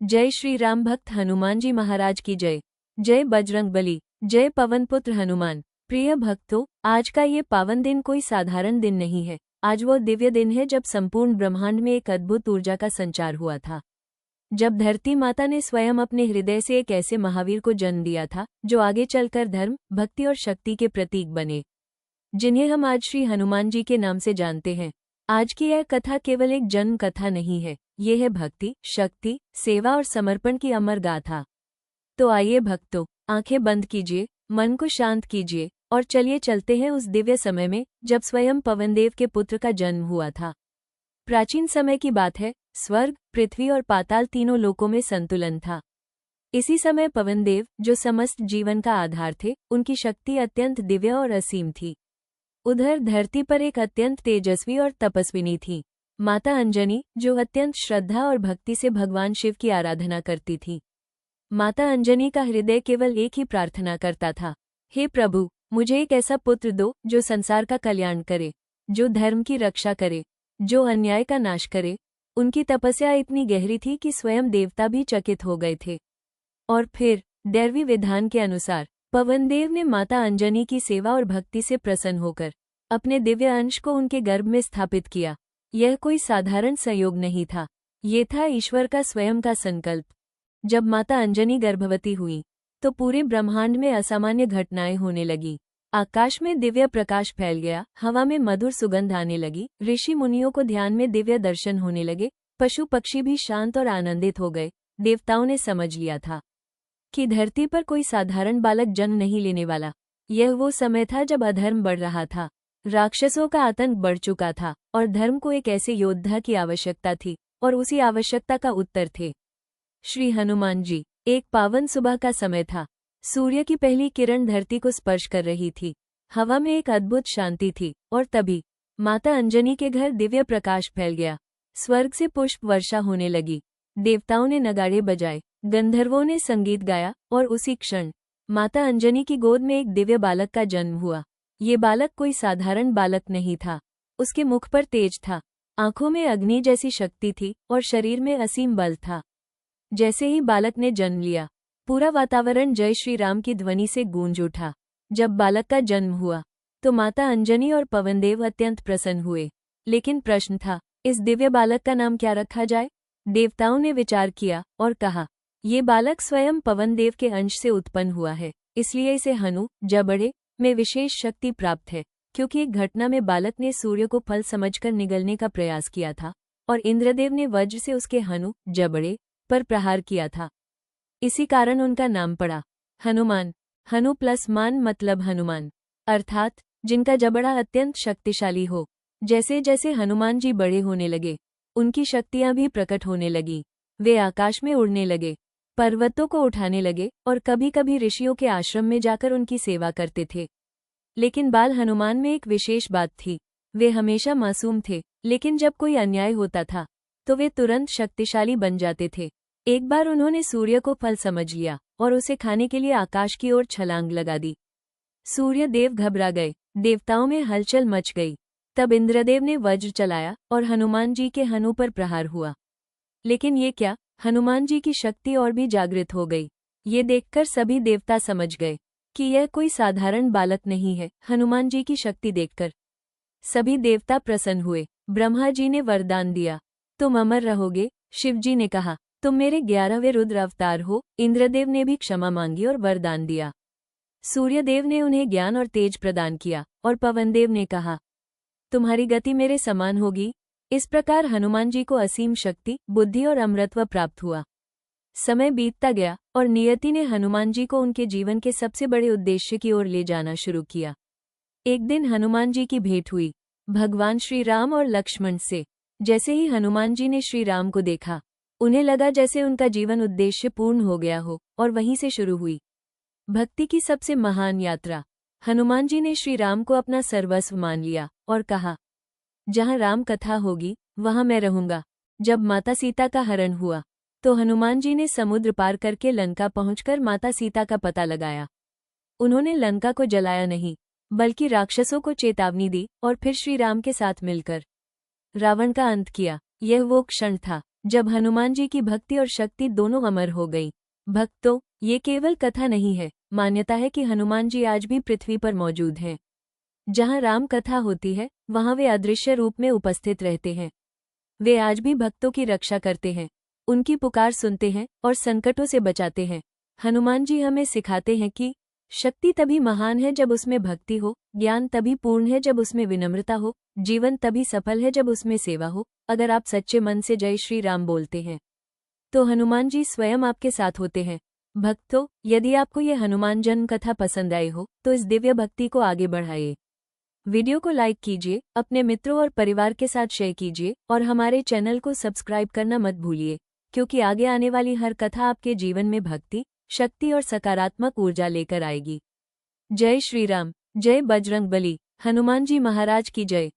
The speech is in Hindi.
जय श्री राम। भक्त हनुमान जी महाराज की जय। जय बजरंगबली। जय पवनपुत्र हनुमान। प्रिय भक्तों, आज का ये पावन दिन कोई साधारण दिन नहीं है। आज वो दिव्य दिन है जब संपूर्ण ब्रह्मांड में एक अद्भुत ऊर्जा का संचार हुआ था। जब धरती माता ने स्वयं अपने हृदय से एक ऐसे महावीर को जन्म दिया था जो आगे चलकर धर्म, भक्ति और शक्ति के प्रतीक बने, जिन्हें हम आज श्री हनुमान जी के नाम से जानते हैं। आज की यह कथा केवल एक जन्म कथा नहीं है, ये है भक्ति, शक्ति, सेवा और समर्पण की अमर गाथा। तो आइए भक्तों, आंखें बंद कीजिए, मन को शांत कीजिए और चलिए चलते हैं उस दिव्य समय में जब स्वयं पवनदेव के पुत्र का जन्म हुआ था। प्राचीन समय की बात है। स्वर्ग, पृथ्वी और पाताल तीनों लोकों में संतुलन था। इसी समय पवनदेव, जो समस्त जीवन का आधार थे, उनकी शक्ति अत्यंत दिव्य और असीम थी। उधर धरती पर एक अत्यंत तेजस्वी और तपस्विनी थी, माता अंजनी, जो अत्यंत श्रद्धा और भक्ति से भगवान शिव की आराधना करती थी। माता अंजनी का हृदय केवल एक ही प्रार्थना करता था, हे प्रभु, मुझे एक ऐसा पुत्र दो जो संसार का कल्याण करे, जो धर्म की रक्षा करे, जो अन्याय का नाश करे। उनकी तपस्या इतनी गहरी थी कि स्वयं देवता भी चकित हो गए थे। और फिर दैवी विधान के अनुसार पवनदेव ने माता अंजनी की सेवा और भक्ति से प्रसन्न होकर अपने दिव्य अंश को उनके गर्भ में स्थापित किया। यह कोई साधारण संयोग नहीं था, ये था ईश्वर का स्वयं का संकल्प। जब माता अंजनी गर्भवती हुई तो पूरे ब्रह्मांड में असामान्य घटनाएं होने लगी। आकाश में दिव्य प्रकाश फैल गया, हवा में मधुर सुगंध आने लगी, ऋषि मुनियों को ध्यान में दिव्य दर्शन होने लगे, पशु पक्षी भी शांत और आनंदित हो गए। देवताओं ने समझ लिया था कि धरती पर कोई साधारण बालक जन्म नहीं लेने वाला। यह वो समय था जब अधर्म बढ़ रहा था, राक्षसों का आतंक बढ़ चुका था और धर्म को एक ऐसे योद्धा की आवश्यकता थी, और उसी आवश्यकता का उत्तर थे श्री हनुमान जी। एक पावन सुबह का समय था। सूर्य की पहली किरण धरती को स्पर्श कर रही थी, हवा में एक अद्भुत शांति थी, और तभी माता अंजनी के घर दिव्य प्रकाश फैल गया। स्वर्ग से पुष्प वर्षा होने लगी, देवताओं ने नगाड़े बजाए, गंधर्वों ने संगीत गाया, और उसी क्षण माता अंजनी की गोद में एक दिव्य बालक का जन्म हुआ। ये बालक कोई साधारण बालक नहीं था। उसके मुख पर तेज था, आंखों में अग्नि जैसी शक्ति थी और शरीर में असीम बल था। जैसे ही बालक ने जन्म लिया, पूरा वातावरण जय श्री राम की ध्वनि से गूंज उठा। जब बालक का जन्म हुआ तो माता अंजनी और पवनदेव अत्यंत प्रसन्न हुए। लेकिन प्रश्न था, इस दिव्य बालक का नाम क्या रखा जाए? देवताओं ने विचार किया और कहा, ये बालक स्वयं पवनदेव के अंश से उत्पन्न हुआ है, इसलिए इसे हनु, जबड़े में विशेष शक्ति प्राप्त है। क्योंकि एक घटना में बालक ने सूर्य को फल समझकर निगलने का प्रयास किया था और इंद्रदेव ने वज्र से उसके हनु, जबड़े पर प्रहार किया था। इसी कारण उनका नाम पड़ा हनुमान। हनु प्लस मान मतलब हनुमान, अर्थात जिनका जबड़ा अत्यंत शक्तिशाली हो। जैसे जैसे हनुमान जी बड़े होने लगे, उनकी शक्तियां भी प्रकट होने लगी। वे आकाश में उड़ने लगे, पर्वतों को उठाने लगे और कभी कभी ऋषियों के आश्रम में जाकर उनकी सेवा करते थे। लेकिन बाल हनुमान में एक विशेष बात थी, वे हमेशा मासूम थे, लेकिन जब कोई अन्याय होता था तो वे तुरंत शक्तिशाली बन जाते थे। एक बार उन्होंने सूर्य को फल समझ लिया और उसे खाने के लिए आकाश की ओर छलांग लगा दी। सूर्य देव घबरा गए, देवताओं में हलचल मच गई। तब इंद्रदेव ने वज्र चलाया और हनुमान जी के हनु पर प्रहार हुआ। लेकिन ये क्या, हनुमान जी की शक्ति और भी जागृत हो गई। ये देखकर सभी देवता समझ गए कि यह कोई साधारण बालक नहीं है। हनुमान जी की शक्ति देखकर सभी देवता प्रसन्न हुए। ब्रह्मा जी ने वरदान दिया, तुम अमर रहोगे। शिव जी ने कहा, तुम मेरे 11वें रुद्र अवतार हो। इंद्रदेव ने भी क्षमा मांगी और वरदान दिया। सूर्यदेव ने उन्हें ज्ञान और तेज प्रदान किया और पवनदेव ने कहा, तुम्हारी गति मेरे समान होगी। इस प्रकार हनुमान जी को असीम शक्ति, बुद्धि और अमरत्व प्राप्त हुआ। समय बीतता गया और नियति ने हनुमान जी को उनके जीवन के सबसे बड़े उद्देश्य की ओर ले जाना शुरू किया। एक दिन हनुमान जी की भेंट हुई भगवान श्री राम और लक्ष्मण से। जैसे ही हनुमान जी ने श्री राम को देखा, उन्हें लगा जैसे उनका जीवन उद्देश्य पूर्ण हो गया हो, और वहीं से शुरू हुई भक्ति की सबसे महान यात्रा। हनुमान जी ने श्री राम को अपना सर्वस्व मान लिया और कहा, जहाँ राम कथा होगी वहाँ मैं रहूंगा। जब माता सीता का हरण हुआ तो हनुमान जी ने समुद्र पार करके लंका पहुंचकर माता सीता का पता लगाया। उन्होंने लंका को जलाया नहीं, बल्कि राक्षसों को चेतावनी दी और फिर श्री राम के साथ मिलकर रावण का अंत किया। यह वो क्षण था जब हनुमान जी की भक्ति और शक्ति दोनों अमर हो गई। भक्तों, ये केवल कथा नहीं है, मान्यता है कि हनुमान जी आज भी पृथ्वी पर मौजूद हैं। जहाँ राम कथा होती है, वहाँ वे अदृश्य रूप में उपस्थित रहते हैं। वे आज भी भक्तों की रक्षा करते हैं, उनकी पुकार सुनते हैं और संकटों से बचाते हैं। हनुमान जी हमें सिखाते हैं कि शक्ति तभी महान है जब उसमें भक्ति हो, ज्ञान तभी पूर्ण है जब उसमें विनम्रता हो, जीवन तभी सफल है जब उसमें सेवा हो। अगर आप सच्चे मन से जय श्री राम बोलते हैं, तो हनुमान जी स्वयं आपके साथ होते हैं। भक्तों, यदि आपको ये हनुमान जन्म कथा पसंद आई हो, तो इस दिव्य भक्ति को आगे बढ़ाइए। वीडियो को लाइक कीजिए, अपने मित्रों और परिवार के साथ शेयर कीजिए और हमारे चैनल को सब्सक्राइब करना मत भूलिए, क्योंकि आगे आने वाली हर कथा आपके जीवन में भक्ति, शक्ति और सकारात्मक ऊर्जा लेकर आएगी। जय श्री राम, जय बजरंग बली, हनुमान जी महाराज की जय।